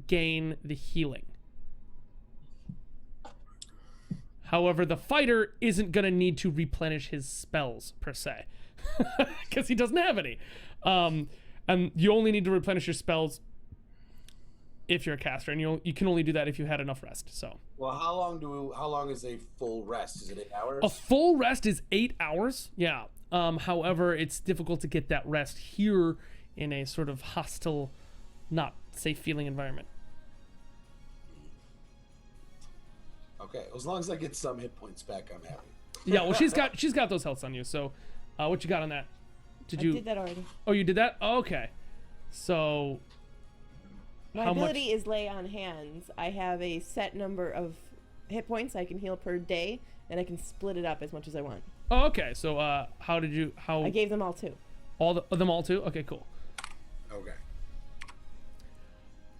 gain the healing. However, the fighter isn't going to need to replenish his spells, per se. Because he doesn't have any. And you only need to replenish your spells if you're a caster. And you can only do that if you had enough rest, so. Well, how long is a full rest? Is it 8 hours? A full rest is 8 hours, yeah. However, it's difficult to get that rest here in a sort of hostile, not safe feeling environment. Okay, as long as I get some hit points back, I'm happy. Yeah, well, she's got those healths on you. So, what you got on that? I did that already. Oh, you did that? Oh, okay. So, my ability is lay on hands. I have a set number of hit points I can heal per day, and I can split it up as much as I want. Oh, okay. So, how? I gave them all 2. Them all 2? Okay, cool. Okay.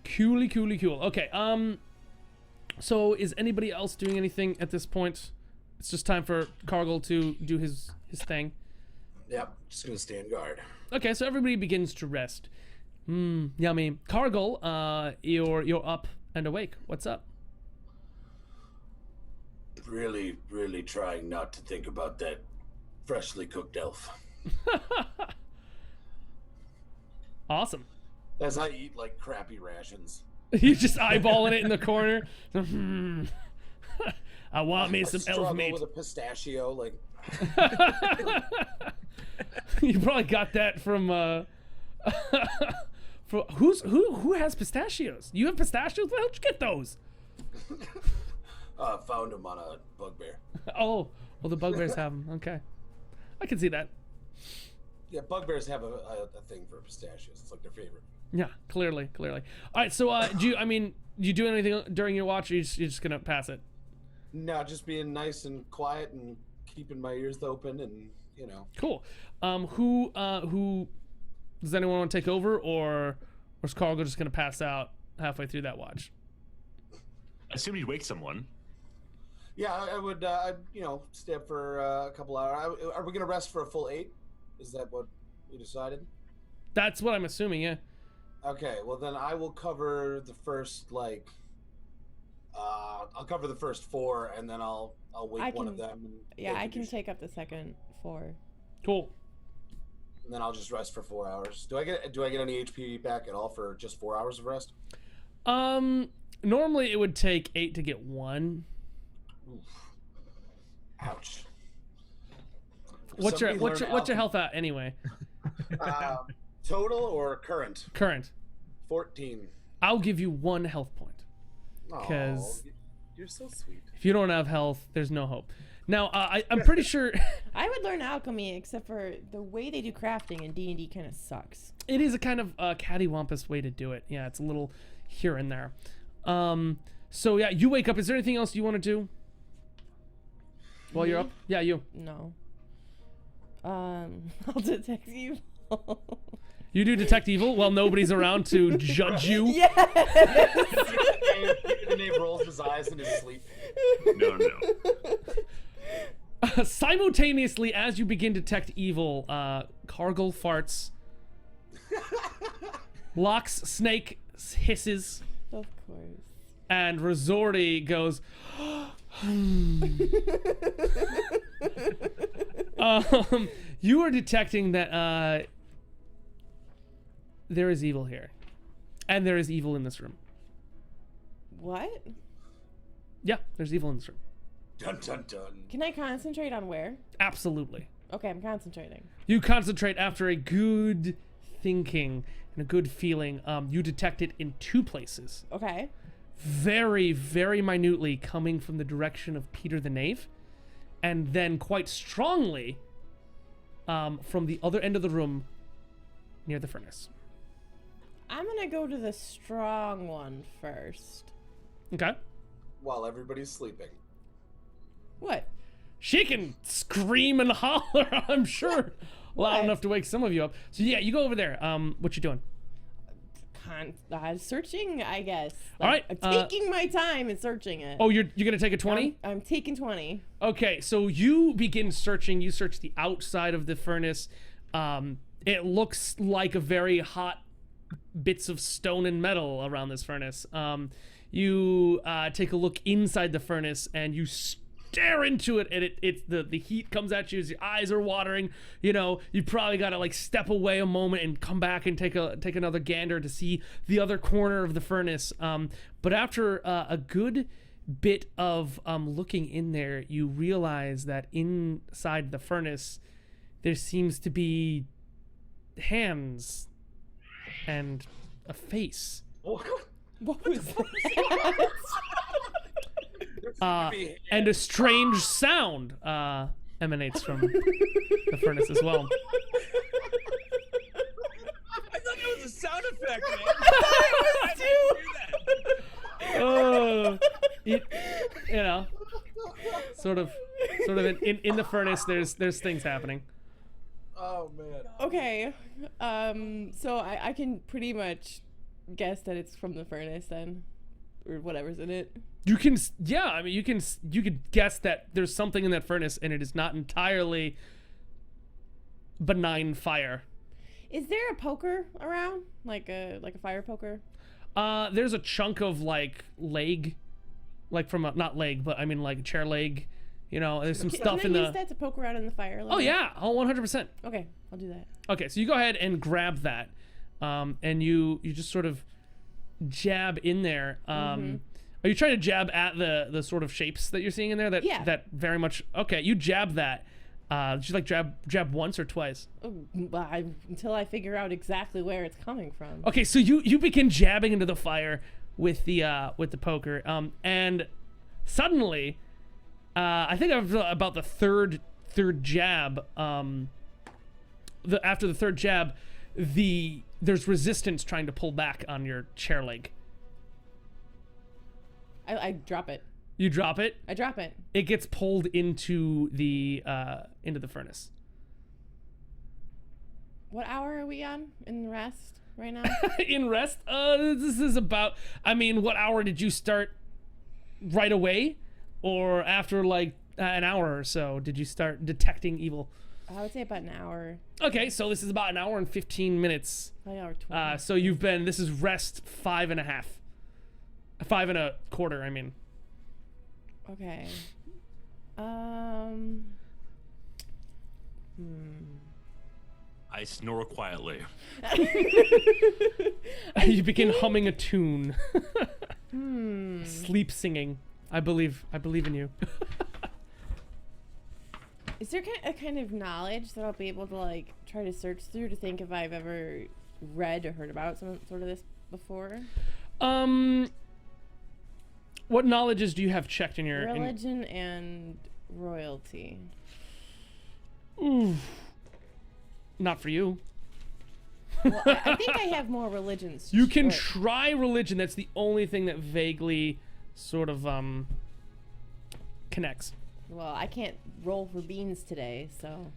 Cool. Okay. So is anybody else doing anything at this point? It's just time for Cargill to do his thing. Yep, just gonna stand guard. Okay, so everybody begins to rest. Yummy. Cargill, you're up and awake. What's up? Really, really trying not to think about that freshly cooked elf. Awesome. As I eat like crappy rations. You just eyeballing it in the corner. I want me some elf meat. With a pistachio, like. You probably got that from. Who has pistachios? You have pistachios? Where did you get those? Found them on a bugbear. Oh, well, the bugbears have them. Okay, I can see that. Yeah, bugbears have a thing for pistachios. It's like their favorite. Yeah, clearly. All right, so do you do anything during your watch, or you're just gonna pass it? No, just being nice and quiet and keeping my ears open, and you know. Cool. Who does anyone want to take over, or is Cargill just gonna pass out halfway through that watch? I assume you'd wake someone. Yeah, I would. I'd stay up for a couple hours. Are we gonna rest for a full 8? Is that what we decided? That's what I'm assuming. Yeah. Okay, well then I will cover the first I'll cover the first 4, and then I'll wake one of them. And I can take up the second 4. Cool. And then I'll just rest for 4 hours. Do I get any HP back at all for just 4 hours of rest? Normally it would take 8 to get 1. Oof. Ouch. What's your health at anyway? Total or current? Current. 14. I'll give you 1 health point. Because you're so sweet. If you don't have health, there's no hope. Now, I'm pretty sure... I would learn alchemy, except for the way they do crafting in D&D kind of sucks. It is a kind of cattywampus way to do it. Yeah, it's a little here and there. So, yeah, you wake up. Is there anything else you want to do while you're up? Yeah, you. No. I'll detect evil. You do detect evil while nobody's around to judge you? Yes! And he rolls his eyes in his sleep. No. Simultaneously, as you begin to detect evil, Cargill farts. Locks Snake hisses. Of course. And Resorti goes... you are detecting that there is evil here, and there is evil in this room. What? Yeah, there's evil in this room. Dun dun dun. Can I concentrate on where? Absolutely. Okay, I'm concentrating. You concentrate after a good thinking and a good feeling. You detect it in 2 places. Okay. Very, very minutely coming from the direction of Peter the Knave, and then quite strongly from the other end of the room near the furnace. I'm gonna go to the strong one first. Okay. While everybody's sleeping. What? She can scream and holler, I'm sure, loud enough to wake some of you up. So yeah, you go over there. What you doing? Searching, I guess. All right. I'm taking my time and searching it. Oh, you're gonna take a 20? I'm taking 20. Okay, so you begin searching. You search the outside of the furnace. It looks like a very hot bits of stone and metal around this furnace. You take a look inside the furnace and you stare into it, and the heat comes at you as your eyes are watering. You know, you probably gotta like step away a moment and come back and take another gander to see the other corner of the furnace. But after a good bit of looking in there, you realize that inside the furnace there seems to be hands and a face. What was that? And a strange sound emanates from the furnace as well. I thought that was a sound effect, man. You know, sort of in the furnace. There's things happening. Oh man. Okay. So I can pretty much guess that it's from the furnace then, or whatever's in it. You can, yeah. I mean, you could guess that there's something in that furnace, and it is not entirely benign fire. Is there a poker around, like a fire poker? There's a chunk of like leg, like from a, not leg, but I mean like chair leg. You know, there's some stuff in Can I the. use that to poke around in the fire? Oh yeah, 100%. Okay, I'll do that. Okay, so you go ahead and grab that, and you just sort of jab in there. Are you trying to jab at the sort of shapes that you're seeing in there? That very much. Okay, you jab that. Did you like jab once or twice? Until I figure out exactly where it's coming from. Okay, so you begin jabbing into the fire with the poker, and suddenly, I think about the third jab. After the third jab, there's resistance trying to pull back on your chair leg. I drop it. You drop it. I drop it. It gets pulled into the furnace. What hour are we on in rest right now? In rest? This is about. I mean, what hour did you start? Right away, or after like an hour or so, did you start detecting evil? I would say about an hour. Okay, so this is about an hour and 15 minutes. Probably hour 20. So you've been. This is rest 5.5. 5.25. I mean. Okay. I snore quietly. You begin humming a tune. Sleep singing. I believe in you. Is there a kind of knowledge that I'll be able to like try to search through to think if I've ever read or heard about some sort of this before? What knowledges do you have checked in your religion and royalty? Ooh. Not for you. Well, I think I have more religions. You can try religion. That's the only thing that vaguely sort of connects. Well, I can't roll for beans today, so.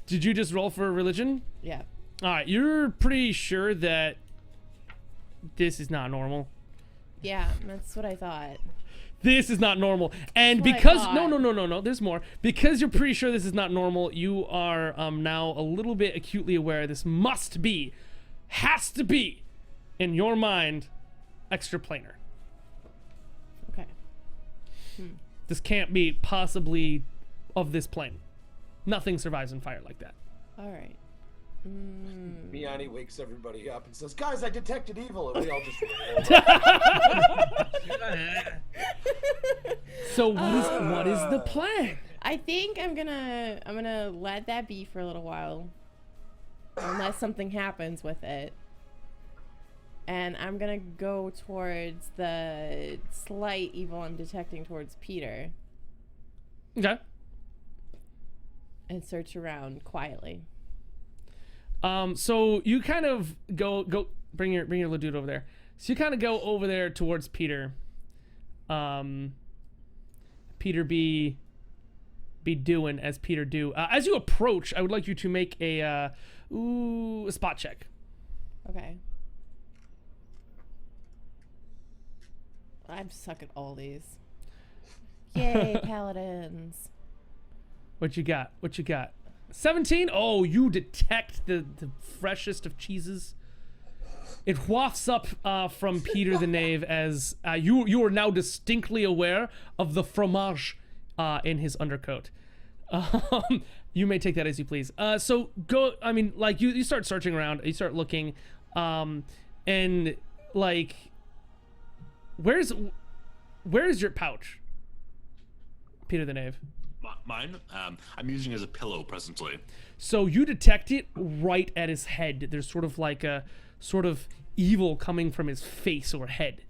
Did you just roll for religion? Yeah. All right, you're pretty sure that this is not normal. Yeah, that's what I thought. This is not normal. And That's what I because thought. no, there's more. Because you're pretty sure this is not normal, you are now a little bit acutely aware this has to be, in your mind, extraplanar. Okay. This can't be possibly of this plane. Nothing survives in fire like that. All right. Miani wakes everybody up and says, "Guys, I detected evil," and we all just. So what is the plan? I think I'm gonna let that be for a little while, unless something happens with it. And I'm gonna go towards the slight evil I'm detecting towards Peter. Okay. And search around quietly. So you kind of go bring your little dude over there. So you kind of go over there towards Peter. Peter be doing as Peter do. As you approach, I would like you to make a spot check. Okay. I'm suck at all these. Yay, paladins. What you got? 17? Oh, you detect the freshest of cheeses. It wafts up from Peter the Knave as you are now distinctly aware of the fromage in his undercoat. You may take that as you please. So go. I mean, like you start searching around. You start looking, and like, where's your pouch, Peter the Knave? Mine? I'm using it as a pillow presently. So you detect it right at his head. There's sort of like a sort of evil coming from his face or head.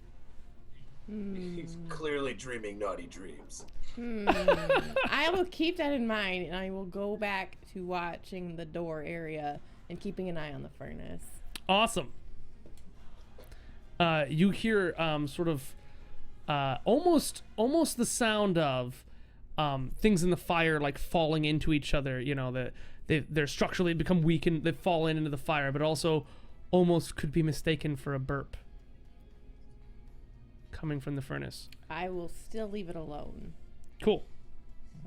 He's clearly dreaming naughty dreams. I will keep that in mind, and I will go back to watching the door area and keeping an eye on the furnace. Awesome. You hear sort of almost the sound of things in the fire like falling into each other. You know, they're structurally become weak and they've fallen into the fire, but also almost could be mistaken for a burp coming from the furnace. I will still leave it alone. Cool.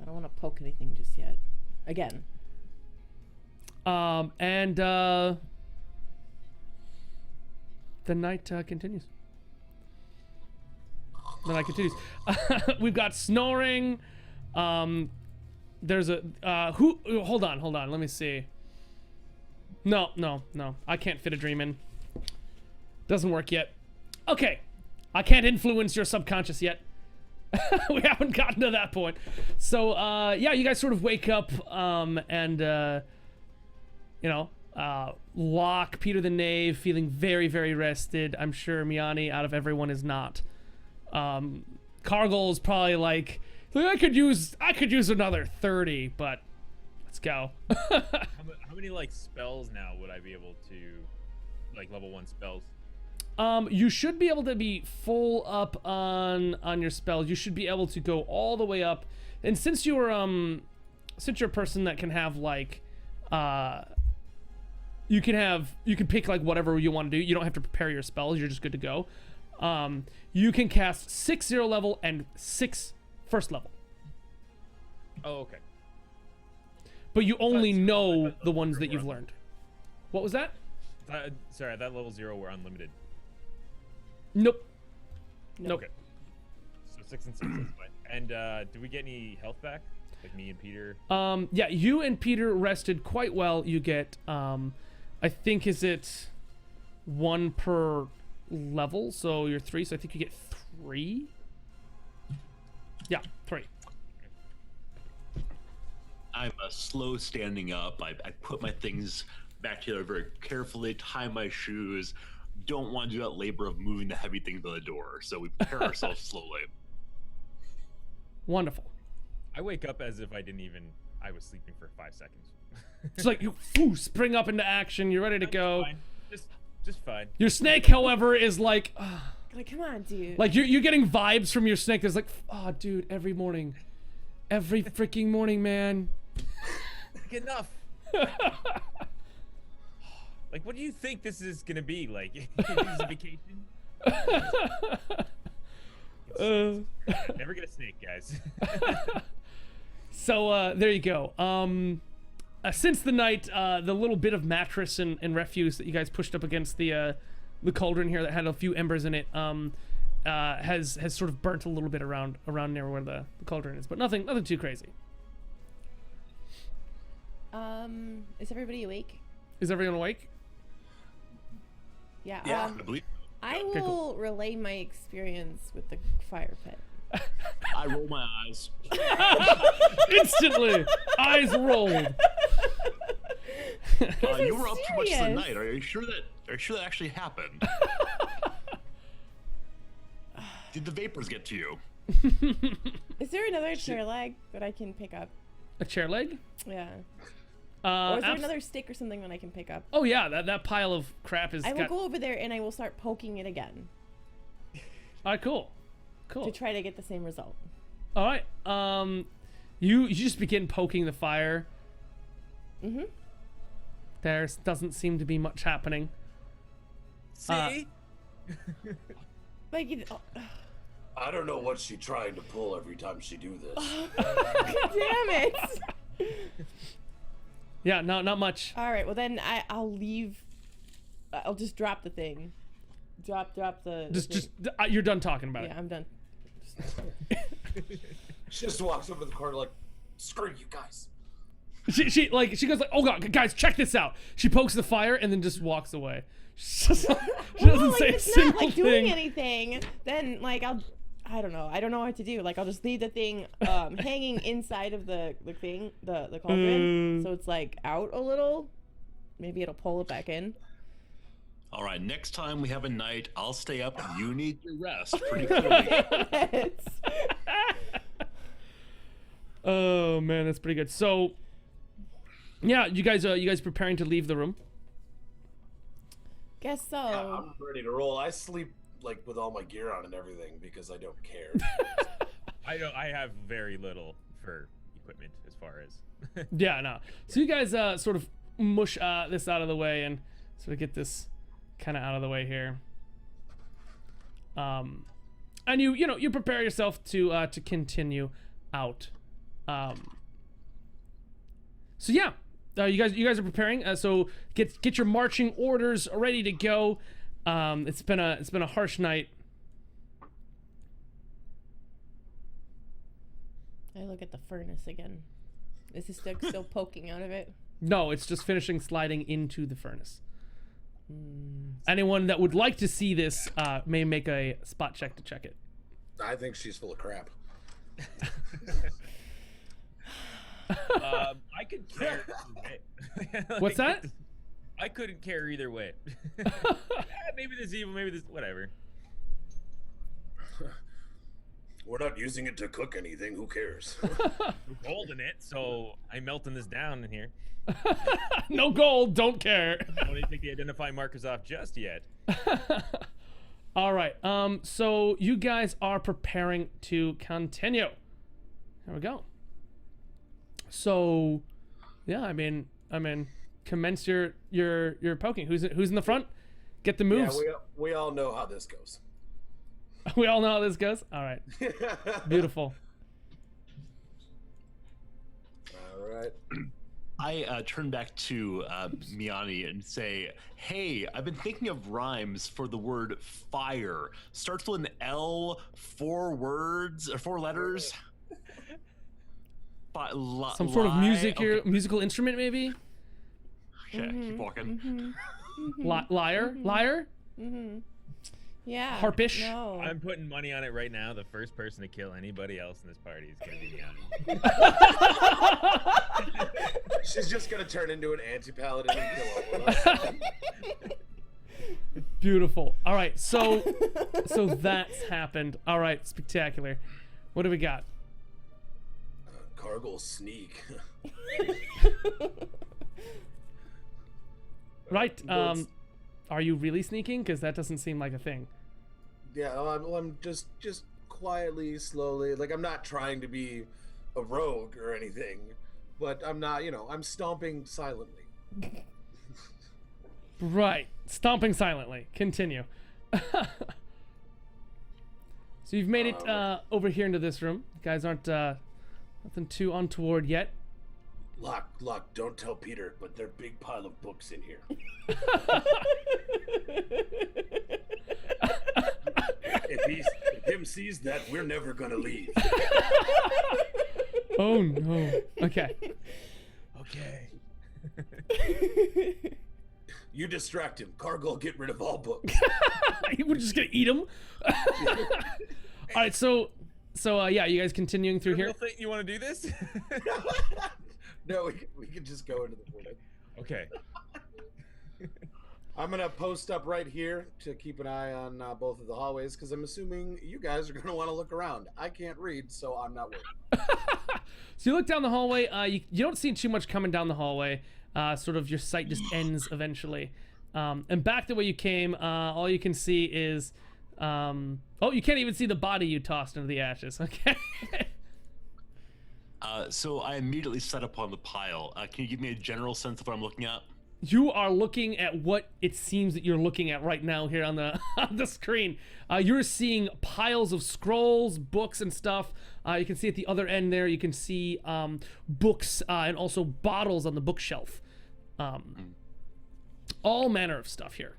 I don't want to poke anything just yet. Again. And the night continues. The night continues. We've got snoring. There's a who? Hold on. Let me see. No. I can't fit a dream in. Doesn't work yet. Okay. I can't influence your subconscious yet. We haven't gotten to that point. So, yeah, you guys sort of wake up, and, Locke, Peter the Knave, feeling very, very rested. I'm sure Miani, out of everyone, is not. Cargill's probably like, I could use another 30, but let's go. How many like spells now would I be able to, like level 1 spells? You should be able to be full up on your spells. You should be able to go all the way up. And since you're a person that can have like, you can pick like whatever you want to do. You don't have to prepare your spells. You're just good to go. You can cast 6 0 level and 6 first level. Oh, okay. But you only know the ones that you've learned. What was that? Sorry, that level 0 were unlimited. Nope. Okay. So 6 and 6, that's fine. And do we get any health back? Like me and Peter? Yeah, you and Peter rested quite well. You get, I think, is it 1 per level? So you're 3, so I think you get 3? Yeah, 3. I'm slow standing up. I put my things back together very carefully, tie my shoes. Don't want to do that labor of moving the heavy things by the door, so we prepare ourselves slowly. Wonderful. I wake up as if I was sleeping for 5 seconds. It's like you spring up into action. You're ready to go. Fine. Just fine. Your snake, however, is like, Like, come on, dude. like you're getting vibes from your snake. There's like, dude, every freaking morning, man. Like, enough. Like, what do you think this is gonna be? Like, is this a vacation? Never get a snake, guys. So there you go. Since the night, the little bit of mattress and refuse that you guys pushed up against the cauldron here that had a few embers in it has sort of burnt a little bit around near where the cauldron is, but nothing too crazy. Is everybody awake? Is everyone awake? Yeah. Yeah. I believe. I will Okay, cool. relay my experience with the fire pit. I roll my eyes. Instantly, eyes rolled. You were up too much serious. tonight. Are you sure that actually happened? Did the vapors get to you? Is there another chair leg that I can pick up? A chair leg? Yeah. Or is there abs- another stick or something that I can pick up? Oh yeah, that pile of crap is. I will go over there and I will start poking it again All right, cool. to try to get the same result. All right. You just begin poking the fire. Mm-hmm. There doesn't seem to be much happening. See? Like, I don't know what she's trying to pull every time she do this. damn it! Yeah, no, not much. All right, well then I'll leave. I'll just drop the thing drop the. Just you're done talking about Yeah, I'm done. She just walks over to the corner like, screw you guys. it. She goes like, oh god, guys, check this out. She pokes the fire and then just walks away. She doesn't Well, say like, a if it's single not like thing. doing anything, then like I don't know what to do. Like I'll just leave the thing hanging inside of the thing, the cauldron, so it's like out a little. Maybe it'll pull it back in. All right, next time we have a night, I'll stay up. You need to rest pretty clearly. Oh man, that's pretty good. So, yeah, you guys preparing to leave the room? Guess so. Yeah, I'm ready to roll. I sleep like with all my gear on and everything because I don't care. I have very little for equipment as far as. Yeah, no. So you guys sort of mush this out of the way and sort of get this kind of out of the way here. And you prepare yourself to continue out. So yeah, you guys are preparing. So get your marching orders ready to go. It's been a harsh night. I look at the furnace again. Is the stick still poking out of it? No, it's just finishing sliding into the furnace. Anyone that would like to see this may make a spot check to check it. I think she's full of crap. I could care either way. What's that? I couldn't care either way. Maybe this evil, maybe this whatever. We're not using it to cook anything. Who cares? We're gold in it, so I'm melting this down in here. No gold, don't care. I don't even think the identifying marker's off just yet. All right. So you guys are preparing to continue. There we go. So, yeah, I mean, commence your poking. Who's in the front? Get the moves. Yeah, we all know how this goes. We all know how this goes. All right. Beautiful. All right. I turn back to Miani and say, hey, I've been thinking of rhymes for the word fire. Starts with an L, 4 words, or 4 letters. Some sort of musical instrument, maybe? Okay, keep walking. Liar? Liar? Yeah. Harpish? No. I'm putting money on it right now. The first person to kill anybody else in this party is gonna be Miani. She's just gonna turn into an anti-paladin and kill all of us. Beautiful. All right, so that's happened. All right, spectacular. What do we got? Cargill sneak. Right. Are you really sneaking? Because that doesn't seem like a thing. Yeah, I'm just quietly, slowly. Like, I'm not trying to be a rogue or anything, but I'm not. I'm stomping silently. Right. Stomping silently. Continue. So you've made it over here into this room. You guys aren't nothing too untoward yet. Lock, don't tell Peter, but there's a big pile of books in here. If him sees that, we're never gonna leave. Oh no. Okay. Okay. You distract him. Cargill, get rid of all books. We're just gonna eat them. All right. So yeah, you guys continuing through here. You think you want to do this? No, we can just go into the morning. Okay. I'm gonna post up right here to keep an eye on both of the hallways because I'm assuming you guys are gonna want to look around. I can't read, so I'm not worried. So you look down the hallway. You don't see too much coming down the hallway. Sort of your sight just ends eventually. And back the way you came, all you can see is, oh, you can't even see the body you tossed into the ashes. Okay. So I immediately set up on the pile. Can you give me a general sense of what I'm looking at? You are looking at what it seems that you're looking at right now here on the on the screen. You're seeing piles of scrolls, books, and stuff. You can see at the other end there, you can see books and also bottles on the bookshelf. All manner of stuff here.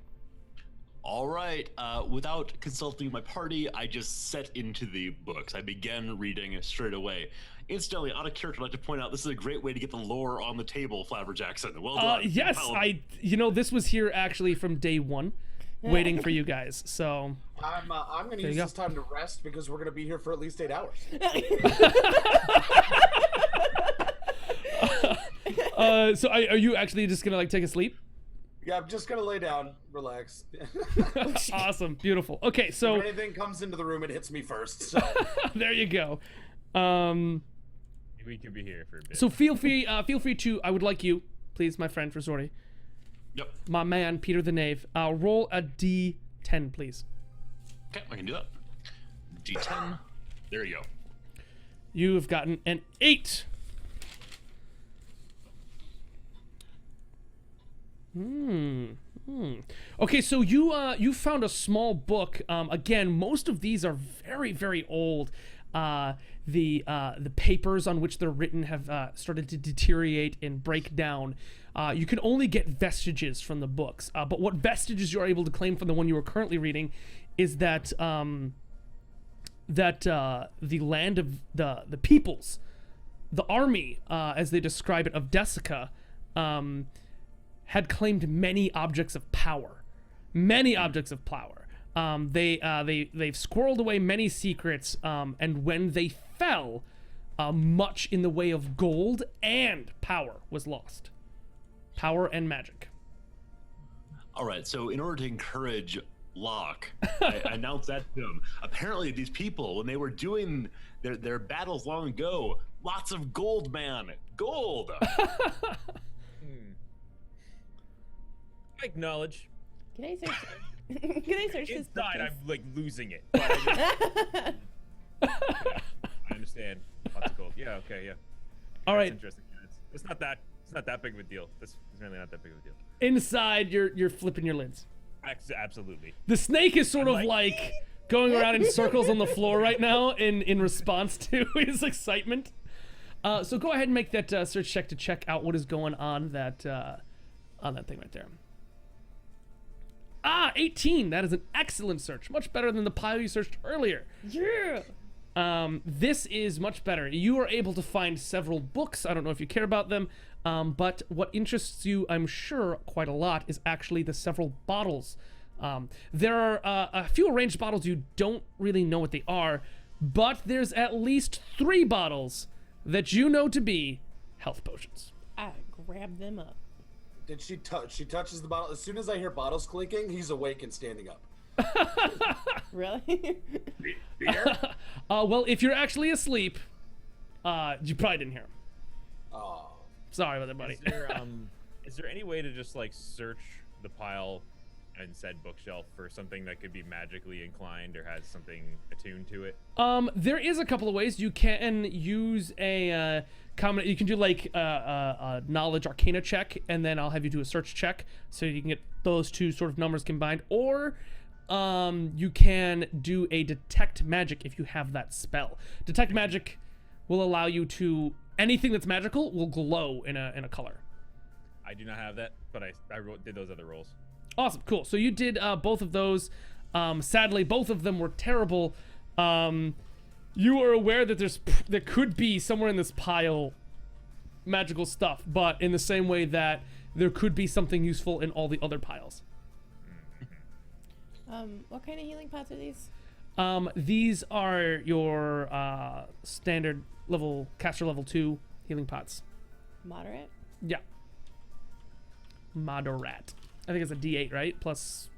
All right. Without consulting my party, I just set into the books. I began reading straight away. Incidentally, out of character, I'd like to point out this is a great way to get the lore on the table, Flabber Jackson. Well done. Yes, Well, this was here actually from day one, waiting for you guys. So I'm going to use this time to rest because we're going to be here for at least 8 hours. So are you actually just gonna like take a sleep? Yeah, I'm just going to lay down, relax. Awesome, beautiful. Okay, so If anything comes into the room, it hits me first. So there you go. We could be here for a bit. So feel free to. I would like you, please, my friend Resorti. Yep. My man, Peter the Knave. Roll a D10, please. Okay, I can do that. D10. There you go. You have gotten an 8. Okay, so you found a small book. Again, most of these are very, very old. The papers on which they're written have started to deteriorate and break down. You can only get vestiges from the books, but what vestiges you're able to claim from the one you are currently reading is that the land of the peoples, the army, as they describe it, of Desica, had claimed many objects of power. Many objects of power. They've squirreled away many secrets, and when they fell, much in the way of gold and power was lost. Power and magic. All right, so in order to encourage Locke, I announced that to him. Apparently, these people, when they were doing their battles long ago, lots of gold, man. Gold! I acknowledge. Can I search? Can I search this book? Inside, please? I'm like losing it. But I understand. Lots of gold. Yeah. Okay. Yeah. All That's right. interesting. It's not that. It's not that big of a deal. It's really not that big of a deal. Inside, you're flipping your lids. Absolutely. The snake is sort I'm of like- like going around in circles on the floor right now in response to his excitement. So go ahead and make that search check to check out what is going on that thing right there. 18. That is an excellent search. Much better than the pile you searched earlier. Yeah. This is much better. You are able to find several books. I don't know if you care about them, but what interests you, I'm sure, quite a lot is actually the several bottles. There are a few arranged bottles you don't really know what they are, but there's at least 3 bottles that you know to be health potions. I grab them up. did she touch? She touches the bottle. As soon as I hear bottles clinking, he's awake and standing up. Really? Beer? Well, if you're actually asleep, you probably didn't hear him. Oh. Sorry about that, buddy. Is there any way to just like search the pile and said bookshelf for something that could be magically inclined or has something attuned to it? There is a couple of ways. You can use a you can do like a knowledge arcana check, and then I'll have you do a search check, so you can get those two sort of numbers combined. Or you can do a detect magic if you have that spell. Detect magic will allow you to anything that's magical will glow in a color. I do not have that, but I did those other rolls. Awesome, cool. So you did both of those. Sadly, both of them were terrible. You are aware that there could be somewhere in this pile magical stuff, but in the same way that there could be something useful in all the other piles. What kind of healing pots are these? These are your standard level, caster level 2 healing pots. Moderate? Yeah. Moderate. I think it's a D8, right? Plus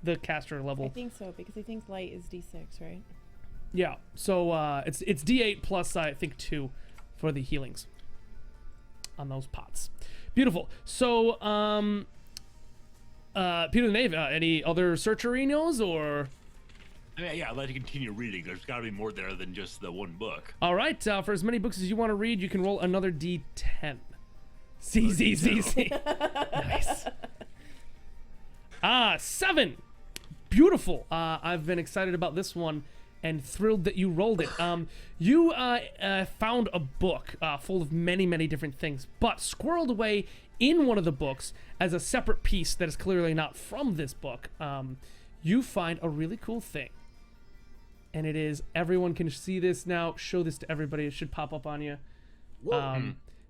the caster level. I think so, because I think light is D6, right? Yeah. So it's D8 plus I think 2 for the healings on those pots. Beautiful. So Peter the Knave, any other searcherinos or? I mean, yeah, I'd like to continue reading. There's got to be more there than just the one book. All right. For as many books as you want to read, you can roll another D10. Z. Nice. 7. Beautiful. I've been excited about this one and thrilled that you rolled it. You found a book full of many, many different things, but squirreled away in one of the books as a separate piece that is clearly not from this book. you find a really cool thing. And it is, everyone can see this now. Show this to everybody. It should pop up on you.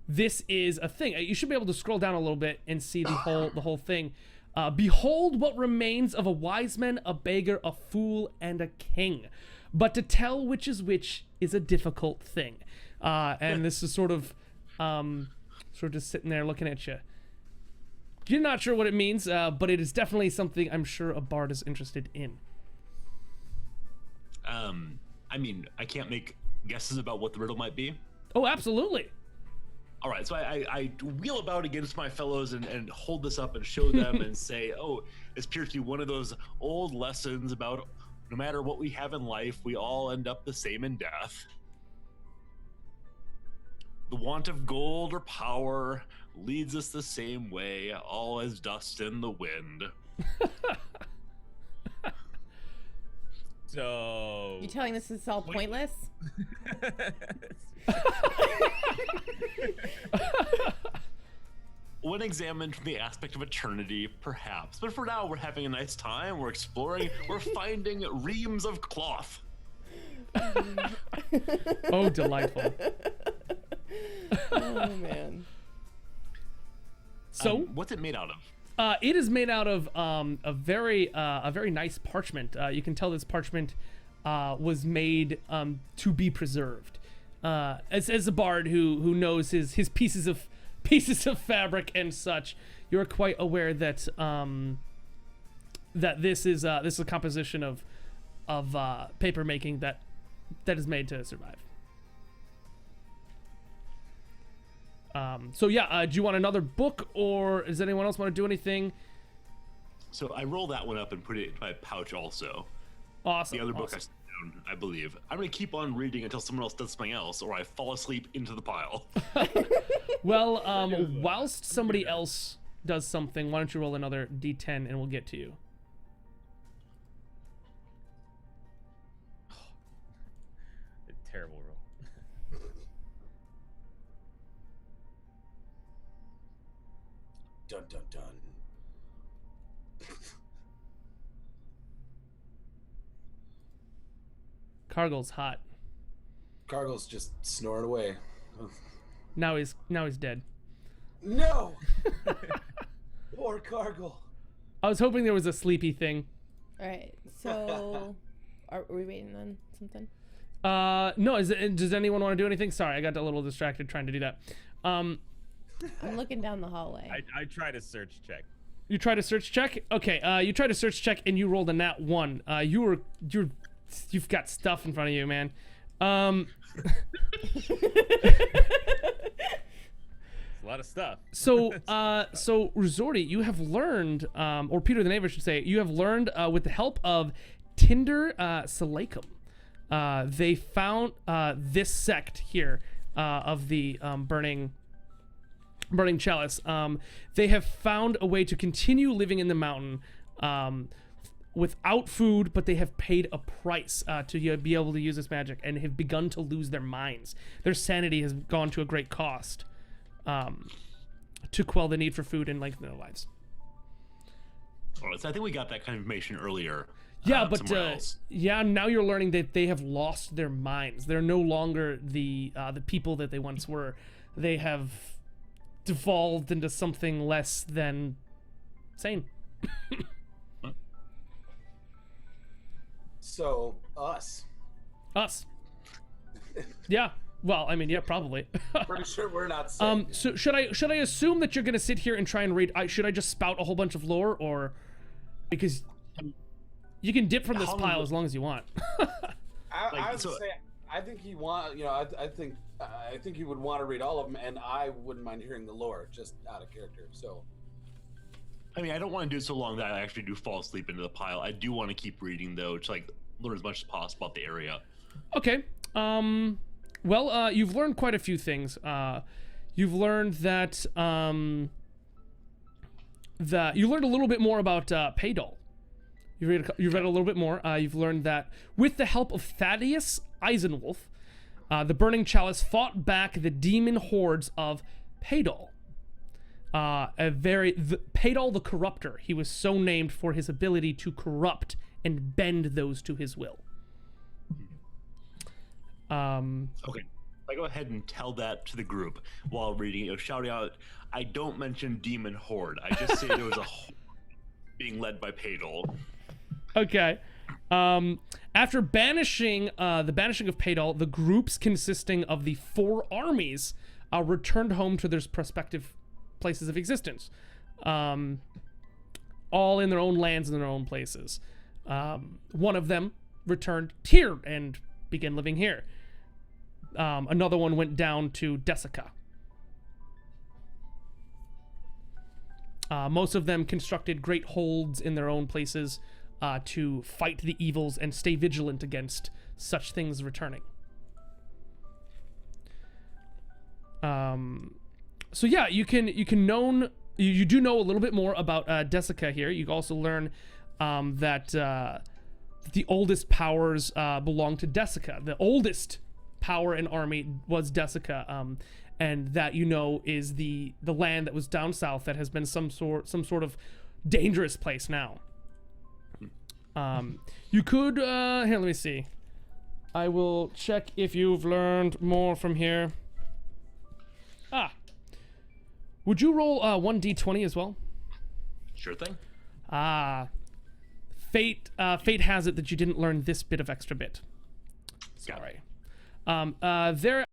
This is a thing. You should be able to scroll down a little bit and see the whole thing. Behold what remains of a wise man, a beggar, a fool, and a king. But to tell which is which is a difficult thing. And this is sort of just sitting there looking at you. You're not sure what it means, but it is definitely something I'm sure a bard is interested in. I mean, I can't make guesses about what the riddle might be. Oh, absolutely. All right, so I wheel about against my fellows and hold this up and show them and say, oh, this appears to be one of those old lessons about no matter what we have in life, we all end up the same in death. The want of gold or power leads us the same way, all as dust in the wind. So You telling this is all pointless? When examined from the aspect of eternity, perhaps. But for now, we're having a nice time. We're exploring. We're finding reams of cloth. Oh, delightful. Oh man. So, what's it made out of? it is made out of a very nice parchment. You can tell this parchment was made to be preserved. As a bard who knows his pieces of fabric and such, you're quite aware that that this is a composition of paper making that is made to survive. So yeah, do you want another book, or does anyone else want to do anything? So I roll that one up and put it in my pouch also. Awesome. The other book I awesome. set down, I believe. I'm going to keep on reading until someone else does something else, or I fall asleep into the pile. Well, whilst somebody else does something, why don't you roll another d10 and we'll get to you. A terrible roll. Dun dun dun. Cargill's hot. Cargill's just snoring away. Now he's dead. No! Poor Cargill. I was hoping there was a sleepy thing. All right. So, are we waiting on something? No. Does anyone want to do anything? Sorry, I got a little distracted trying to do that. I'm looking down the hallway. I try to search check. You try to search check. Okay. You try to search check and you rolled a nat 1. You've got stuff in front of you, man. It's a lot of stuff. So Resorty, you have learned, or Peter the Knave should say, you have learned with the help of Tinder Salacum. They found this sect here of the burning chalice. They have found a way to continue living in the mountain without food, but they have paid a price to be able to use this magic and have begun to lose their minds. Their sanity has gone to a great cost to quell the need for food and lengthen their lives. All right, so I think we got that kind of information earlier. Yeah, but somewhere else. yeah, now you're learning that they have lost their minds. They're no longer the people that they once were. They have devolved into something less than sane. So, us. Yeah. Well, I mean, yeah, probably. Pretty sure we're not safe. So should I assume that you're gonna sit here and try and read? Should I just spout a whole bunch of lore, or because you can dip from this pile as long as you want. I would say I think he I think he would want to read all of them, and I wouldn't mind hearing the lore just out of character. So, I mean, I don't want to do it so long that I actually do fall asleep into the pile. I do want to keep reading though, to like learn as much as possible about the area. Okay. Well, you've learned quite a few things. You've learned that you learned a little bit more about Paydol. You've read a little bit more. You've learned that with the help of Thaddeus Eisenwolf, the Burning Chalice fought back the demon hordes of Paydol. Paydol the Corruptor. He was so named for his ability to corrupt and bend those to his will. Okay. I go ahead and tell that to the group while reading it, shouting out, I don't mention demon horde. I just say there was a horde being led by Padol. Okay. After banishing the banishing of Padol, the groups consisting of the 4 armies returned home to their prospective places of existence, all in their own lands and their own places. One of them returned here and began living here. Another one went down to Desica. Most of them constructed great holds in their own places to fight the evils and stay vigilant against such things returning. So yeah, you do know a little bit more about Desica here. You also learn that the oldest powers belong to Desica. The oldest power and army was Desica, and that is the land that was down south that has been some sort of dangerous place now. You could here, let me see. I will check if you've learned more from here. Would you roll 1d20 as well? Sure thing. Fate has it that you didn't learn this bit of extra bit. Sorry. There